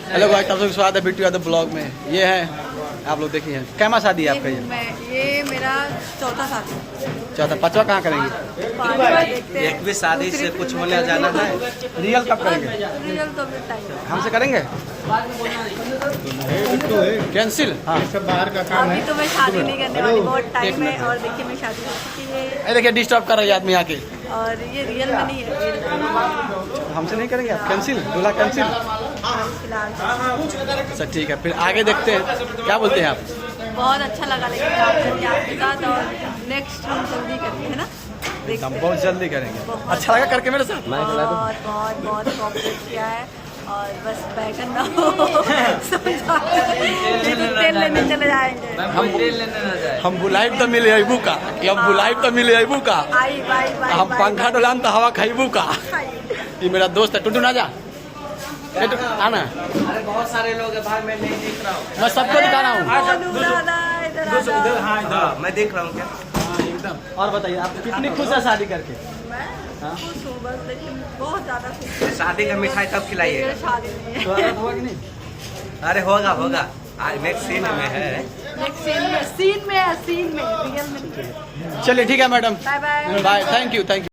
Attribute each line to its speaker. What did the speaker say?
Speaker 1: Hello guys, आप सबका स्वागत है बिट्टू यादव ब्लॉग में। ये है आप लोग देखिए, कैमा शादी है आपका?
Speaker 2: ये मेरा चौथा साल।
Speaker 1: चौथा, पांचवा कहाँ करेंगे?
Speaker 3: एक भी शादी से कुछ होने जाना है।
Speaker 1: रियल कब करेंगे?
Speaker 2: रियल तो अभी टाइम
Speaker 1: हमसे करेंगे? कैंसिल? हाँ,
Speaker 3: सब बाहर का काम
Speaker 2: अभी
Speaker 3: है।
Speaker 2: तो मैं शादी नहीं करने वाली, बहुत टाइम है। और देखिए मैं शादी हो चुकी है
Speaker 1: अरे देखिए डिस्टर्ब कर रही है आदमी आके।
Speaker 2: और ये रियल में नहीं है, रियल
Speaker 1: हमसे नहीं करेंगे आप? कैंसिल, दूल्हा कैंसिल।
Speaker 2: फिलहाल
Speaker 1: अच्छा ठीक है, फिर आगे देखते हैं। क्या बोलते हैं आप?
Speaker 2: बहुत अच्छा लगा लेकिन काम करके आपके साथ, और नेक्स्ट हम जल्दी करेंगे, है ना? देखते
Speaker 1: हम
Speaker 2: हैं।
Speaker 1: बहुत जल्दी करेंगे।
Speaker 2: बहुत
Speaker 1: अच्छा लगा करके मेरे साथ?
Speaker 2: बहुत बहुत बहुत कोऑपरेट किया है। और बस बैठन ना हो समझा, तेल लेने चले जाएंगे।
Speaker 1: हम बुलाइब तो मिले अबू का, कि हम बुलाइब तो मिले अबू का।
Speaker 2: आई बाई बाई
Speaker 1: हम पंखा डोलाम तो हवा खाइबू का। ये मेरा दोस्त है, टुटू ना जा। आना,
Speaker 3: अरे बहुत सारे लोग हैं बाहर, मैं नहीं देख रहा हूँ।
Speaker 1: मैं सबको दिखाना हूँ।
Speaker 3: हाँ, मैं देख रहा हूँ क्या?
Speaker 1: एकदम। और बताइए, आप कितनी खुश है शादी करके?
Speaker 2: मैं खुश हूँ बस, लेकिन बहुत ज्यादा खुश हूँ।
Speaker 3: शादी का मिठाई कब खिलाइएगा?
Speaker 2: मेरी शादी नहीं
Speaker 1: तो
Speaker 2: है।
Speaker 1: हुआ कि नहीं?
Speaker 3: अरे होगा होगा, आज नेक्स्ट सीन में है।
Speaker 2: नेक्स्ट सीन में है, सीन में रियल में नहीं।
Speaker 1: चलिए ठीक है madam,
Speaker 2: bye bye.
Speaker 1: Bye. Thank you, thank you.